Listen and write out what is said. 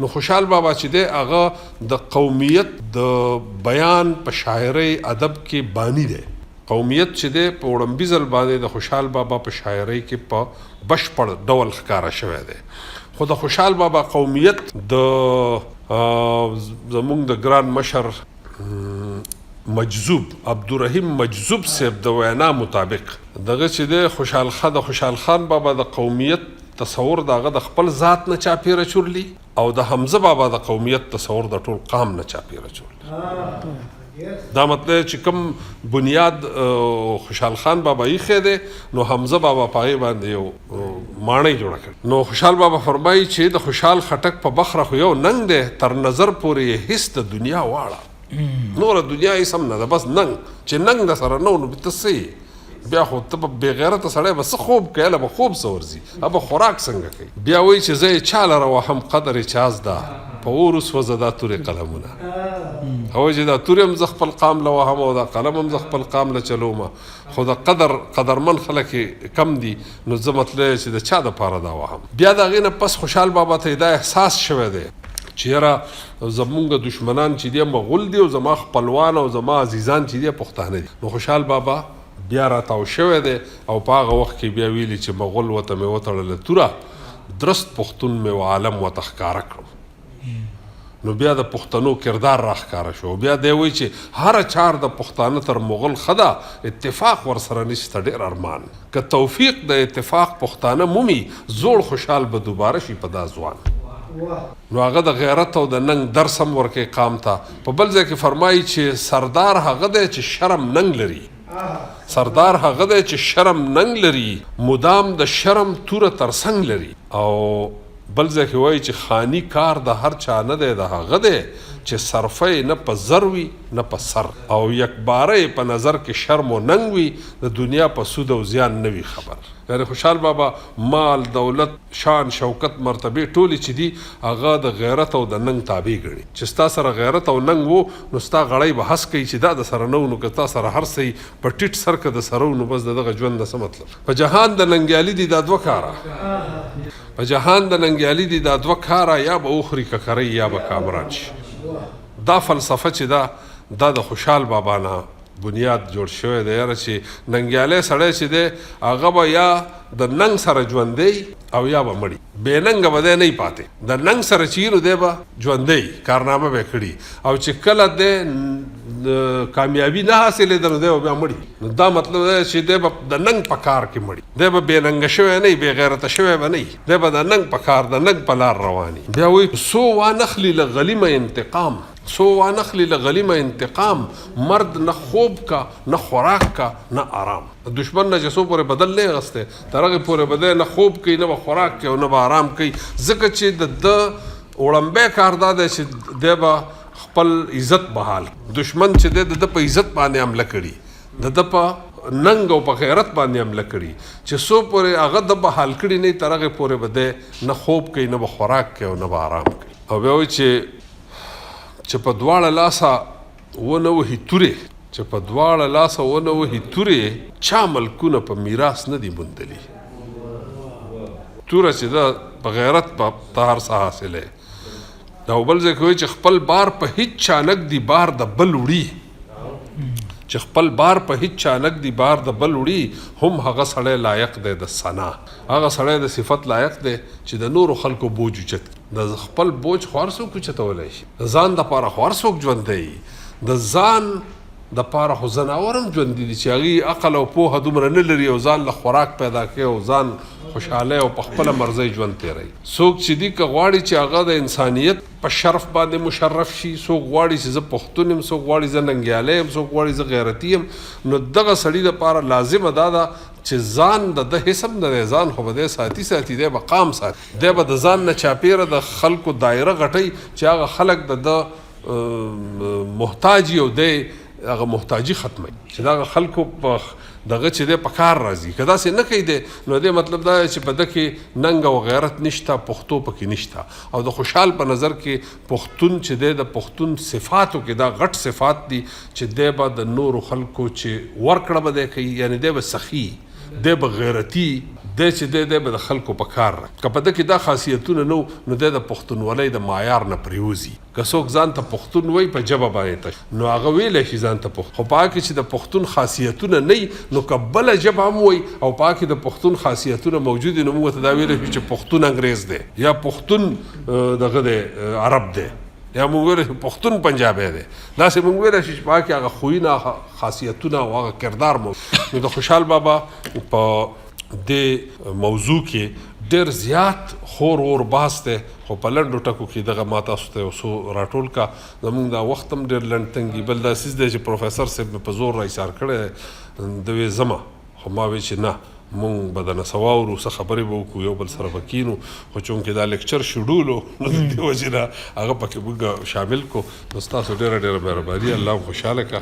نو خوشحال بابا چې دی هغه د قومیت د بیان په شاعرۍ ادب کې بانی دی. قومیت چې دی په وړمبي ځل باندې د خوشحال بابا په شاعرۍ کې په بشپړ ډول ښکاره شوی دی. خو د خوشحال بابا قومیت د زمونږ د ګران مشر مجذوب عبدالرحیم مجذوب صاحب د وینا مطابق دغه چې د خوشحال خان بابا د قومیت تصور دغه د خپل ذات نه چاپیره چورلی او د حمزه بابا د قومیت تصور د ټول قام نه چاپیره چورلی. دا مطلب چې کوم بنیاد خوشحال خان بابا یې دی نو حمزه بابا پای باندې یو ماڼۍ جوړه کړ. نو خوشحال بابا فرمایي چې د خوشحال خټک په بخره خو یو ننګ دی تر نظر پورې هیڅ د دنیا واړه نور دنیا یې سم نه ده بس ننګ چې ننګ د سره نو ته څه بیا خو ته بې غیرته سړی به څه خوب کوي هله به خوب څه ورځي به خوراک څنګه کوي. بیا وایي چې زه یې چا لره وهم قدر یې چا زده په اور وسوځه دا تورې قلمونه هوایي چې دا تورې هم زه خپل قام له وهم او دا قلم هم زه خپل قام له چلومه خو د قدرمن خلک کم دي نو زه مطلب چې د چا دپاره دا وهم. بیا د هغې نه پس خوشحال بابا ته دا احساس شوی دی چې یاره زمونږ دشمنان چې دی مغول دي او زما خپلوان او زما عزیزان چې دی پښتانه دي. نو خوشحال بابا بیا راتاو شوی دی او په هغه وخت کې بیا ویلي چې مغول ورته مې وتړله توره درست پښتون مې و عالم ورته ښکاره کړو. نو بیا د پښتنو کردار را ښکاره شو. بیا دی وایي چې هره چار د پښتانه تر مغل ښه ده اتفاق ورسره نشته ډېر ارمان که توفیق د اتفاق پښتانه مومي زوړ خوشحال به دوباره شي په دا ځوان. نو هغه د غیرت او د ننګ درس هم ورکوي قام ته. په بل ځای کې فرمایي چې سردار هغه دی چې شرم ننګ لري سردار هغه دی چې شرم ننګ لري مدام د شرم توره ترڅنګ لري. او بل ځای کې وایي چې خاني کار د هر چا نه دی د هغه دی چې صرفه نه په زر وي نه په سر او یکباره په نظر کې شرم و ننګ وي د دنیا په سود او زیان نه وي خبر. یعنی خوشحال بابا مال دولت شان شوکت مرتبه ټولې چې دي هغه د غیرت او د ننګ تابع ګڼي. چې ستا سره غیرت او ننګ وو نو ستا غړی به هڅ کوي چې دا د سره نه و نو که تا سره هر څه په ټیټ سر که د سره و نو بس د دغه ژوند د څه مطلب. په جهان د ننګیالي دي دا دوه کاره په جهان د ننګیالي دي دا دوه کاره یا به وخوري ککرۍ یا به کامران شي. دا فلسفه چې دا د خوشحال بابا نه بنیاد جوړ شوی دی. یاره چې ننګیالی سړی چې دی هغه به یا د ننګ سره ژوندی او یا به مړي بې ننګه به دی نه پاتې د ننګ سره چې نو دی به ژوندی کارنامه به کړي او چې کله دی کامیابي نه حاصلېده نو دی به بیا مړي. نو دا مطلب دی چې دی به د ننګ په کار کې مړي دی به بې ننګه شوی نه بې غیرته شوی به نه دی به د ننګ په کار د ننګ په لار رواني. بیا وایي سو وانخلي له غلیمه انتقام سو وانخلي له غلیمه انتقام مرد نه خوب کا نه خوراک کا نه آرام. دشمن نه چې څو پورې بدل نه اغستی تر هغې پورې به دی نه خوب کوي نه به خوراک کوي او نه به آرام کوي ځکه چې د وړمبی کار دا دی چې دی به خپل عزت بحال دشمن چې دی د ده په عزت باندې حمله کړي د ده په ننګ او په غیرت باندې حمله کړي چې څو پورې هغه د به حال کړي نه تر هغې پورې به دی نه خوب کوي نه به خوراک کوي او نه به آرام کوي. او بیا وایي چې په دواړه لاسه ونه وهي تورې چې په دواړه لاسه ونه وهي تورې چا ملکونه په میراث نه دي موندلي. توره چې ده په غیرت به ته هر څه حاصلی. دا بل ځای کې وایي چې خپل بار په هیڅ چانک دی بار د بل وړي چې خپل بار په هیڅ چانک دی بار د بل وړي هم هغه سړی لایق دی د ثنا هغه سړی د صفت لایق دی چې د نورو خلکو بوج اوچت د خپل بوج خو هر څوک اوچتولی شي د ځان دپاره خو هر څوک ژوندی د ځان دپاره خو ځناور هم ژوندي دي چې هغوی عقل او پوهه دومره نه لري او ځان له خوراک پیدا کوي او ځان خوشحالی او په خپله مرضۍ ژوند تېروي. څوک چې دي که غواړي چې هغه د انسانیت په شرف باندې مشرف شي څوک غواړي چې زه پښتون یم څوک غواړي زه ننګیالی یم څوک غواړي زه غیرتي یم نو دغه سړي دپاره لازمه دا ده چې ځان د ده حسم نه دی ځان خو به دی ساتي دی به قام ساتي دی به د ځان نه چاپېره د خلکو دایره غټوي چې هغه خلک د ده محتاج او دی هغه محتاجي ختموي چې دغه خلکو په دغه چې دی په کار راځي که داسې نه کوي دی نو دی مطلب دا چې په ده کې ننګ او غیرت نشته پښتو پکې نشته. او د خوشحال په نظر کې پښتون چې دی د پښتون صفاتو کې دا غټ صفات دي چې دی به د نورو خلکو چې ورکړه به دی کوي یعنی دی به سخي دی به غیرتي دی چې دی به د خلکو په کار که په ده کې دا خاصیتونه نو دی د پښتونولۍ د معیار نه پریوځي که څوک ځان ته پښتون وایي په ژبه باندې نو هغه ویلی شي ځان ته پښتون خو په هغه کې چې د پښتون خاصیتونه نه نو که بله ژبه هم وایي او په هغه کې د پښتون خاصیتونه موجود دي نو موږ ته دا ویلی شو چې پښتون انګریز دی یا پښتون دغه دی عرب دی یا موږ ویلی شو پښتون پنجابی دی داسې موږ ویلی شو چې په هغه کې هغه خویونه خاصیتونه او هغه کردار مو نو د خوشحال بابا په د موضوع کې ډېر زیات خور بحث دی خو په لنډو ټکو کې دغه ما تاسو ته یو څو راټول کا زموږ دا وخت هم ډېر لنډ تنګي بل دا څیز دی چې پروفیسر صاحب مې په زور راایسار کړی د وې ځمه خو ما وی چې نه مونږ به درنه څه واورو څه خبرې به وکړو یو بل سره به کینو خو چونکې دا لیکچر شیډول و نو د دې وجې نه هغه پکې موږ شامل کړو نو ستاسو ډېره مهرباني الله هم خوشحاله کړه